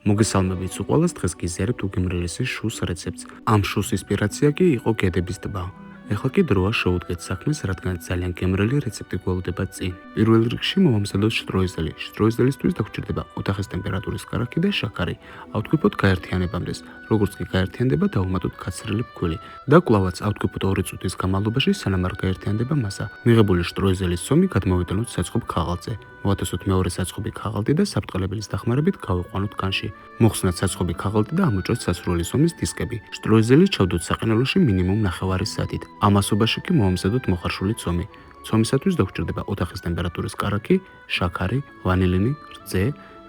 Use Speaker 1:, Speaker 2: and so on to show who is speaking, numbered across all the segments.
Speaker 1: მოგესალმებით უყოლას, დღეს გიზიარებთ უგემრიელესის შუს რეცეპტს. ამ შუს ინსპირაცია კი იყო გედების ტბა. ეხლა კი დროა შევუდგეთ საქმეს, რადგან ძალიან გემრიელი რეცეპტი გველოდება წინ. პირველ რიგში მოვამზადოთ შტროიზელი. შტროიზელისთვის დაგვჭირდება ოთახის ტემპერატურის კარაქი და შაქარი. ავთქვიფოთ გაერთიანებამდეს. როგორც კი გაერთიანდება, დავუმატოთ კაცრილი ფქვილი და კვლავაც ავთქვიფოთ 2 წუთის განმავლობაში, სანამ არ გაერთიანდება მასა. მიღებული შტროიზელის სომი გადმოვიტანოთ საწყობ ქაღალდზე. მოვათესოთ მეორე საწყობი ქაღალდი და საფრთხელებლის დახმარებით გავიყვანოთ განში. მოხსნათ საწყობი ქაღალდი და ამოჭროთ სასრული სომის დისკები. შტროიზელი ჩავდოთ საყინელოში მინიმუმ ნახევარი საათით. ამ ასობაში კი მოვამზადოთ მოხარშული ცომი. ცომისათვის დაგვჭირდება ოთახის ტემპერატურის კარაქი, შაქარი, ვანილინი, რძე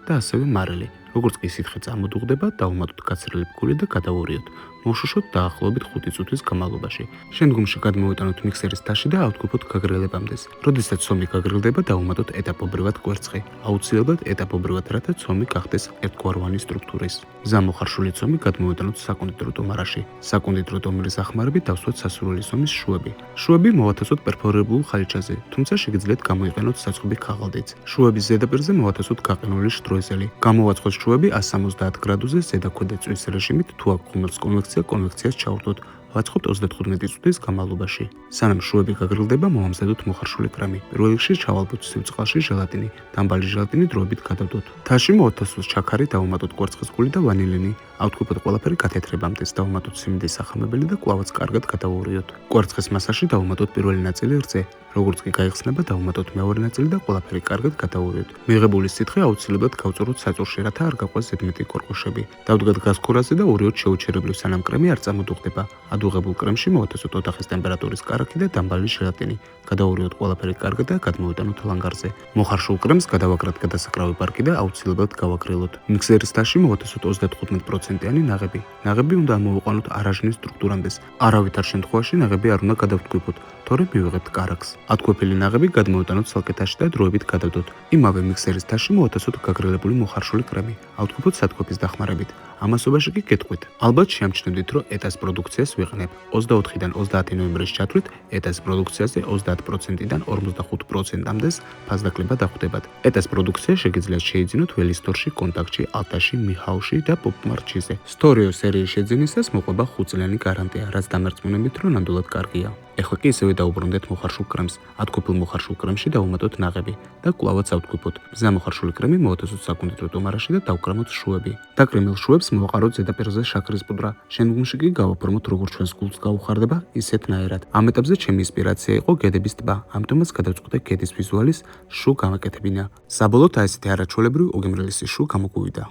Speaker 1: და ასევე მარილი. როგორც კი სითხე წამოდუღდება, დავუმატოთ კაცრილი ფქვილი და გადავურიოთ. მოვშუშოთ დაახლოებით 5 წუთის განმავლობაში. შემდგომში გადმოვიტანოთ მიქსერის თაში და ავთქვიფოთ გაგრილებამდე. როდესაც ცომი გაგრილდება, დავუმატოთ ეტაპობრივად კვერცხი. აუცილებლად ეტაპობრივად, რათა ცომი გახდეს ერთგვაროვანი სტრუქტურის. ზამოხარშული ცომი გადმოვიტანოთ საკონდიტრო ტომარაში. საკონდიტრო ტომრის ახმარებით დავსვათ სასრული სომის შუები. შუები მოვათესოთ პერფორირებულ ხალიჩაზე, თუმცა შეგიძლიათ გამოიყენოთ საწყობი ქაღალდიც. შუების ზედაპირზე მოვათესოთ გაყინული შტროიზელი. გამოვაცხოთ შუები 170 გრადუსზე ზედაქვედა წვის რეჟიმით, თუ აქ ღუმელს კონვექციას ჩავრდოთ. ვაწყობთ 35 წუთის განმავლობაში. სანამ შუები გაგრილდება, მოვამზადოთ მოხარშული კრემი. პირველ რიგში ჩავალბოთ სივწყალში ჟელატინი. დამბალი ჟელატინი დროებით გადავდოთ. თაში მოვათესოთ შაქარი, დავუმატოთ კვერცხის ფქვილი და ვანილინი. ავთქვიფოთ ყველაფერი გათეთრებამდე, დავუმატოთ სიმინდის სახამებელი და კვლავაც კარგად გადავურიოთ. კვერცხის მასაში დავუმატოთ პირველი ნაწილი რძე. როგორც კი გაიხსნება, დავუმატოთ მეორე ნაწილი და ყველაფერი კარგად გადავურიოთ. მიღებული სითხე აუცილებლად გავწუროთ საწურში, რათა არ გაყვას ზედმეტი კორკოშები. დავდგათ გაზ ქურაზე და ურიოთ შეუჩერებლივ, სანამ კრემი არ წამოდუღდება. ადუღებულ კრემში მოვათესოთ ოთახის ტემპერატურის კარაქი და დამბალი ჟელატინი. გადავურიოთ ყველაფერი კარგად და გადმოვიტანოთ ლანგარზე. მოხარშულ კრემს გადავაგრათ გადასაკრავი ბარკი და აუცილებლად გავაგრილოთ. მიქსერის თაში მოვათესოთ 35%-იანი ნაღები. ნაღები უნდა ამოვიყვანოთ არაჟნის სტრუქტურამდე. არავითარ შემთხვევაში ნაღები არ უნდა გადავთქვიფოთ, თორემ მივიღებთ კარაქს. ათქვეფილი ნაღები გადმოვიტანოთ სალკეთაში და დროებით გადავდოთ. იმავე მიქსერის თაში მოვათესოთ გაგრილებული მოხარშული კრემი. ავთქვიფოთ სათქვეფის დახმარებით. ამასობაში კი გეტყვით. ალბათ შეამჩნევდით, რომ ეტას პროდუქციას ვიყენებ. 24-დან 30 ნოემბრის ჩათვლით ეტას პროდუქციაზე 30%-დან 45%-მდე ფასდაკლება დახვდებათ. ეტას პროდუქცია შეგიძლიათ შეიძინოთ ველისტორში, კონტაქტში, ალტაში, მიჰაუში და პოპმარჩიზე. სტორიო სერიის შეძენისას მოყვება 5 წლიანი გარანტია, რაც დამერწმუნებით, რომ ნამდვილად კარგია. ეხლა კი ისევე დაუბრუნდეთ მოხარშულ კრემს. ათქვეფილ მოხარშულ კრემში დავუმატოთ ნაღები და კვლავაც ავთქვიფოთ. ზამოხარშული კრემი მოვათესოთ საკონდიტრო ტომარაში და დავკრამოთ შუები. დაკრემილ შუებს მოვაყაროთ ზედაპირზე შაქრის პუდრა. შემდგომში კი გავაფორმოთ როგორც ჩვენს გულს გაუხარდება, ისეთნაირად. ამ ეტაპზე ჩემი ინსპირაცია იყო გედების ტბა, ამიტომაც გადავწყვიტე გედის ვიზუალის შუ გამაკეთებინა. საბოლოოდ აი ესეთი არაჩვეულებრივი უგემრიელესი შუ გამოგვივიდა.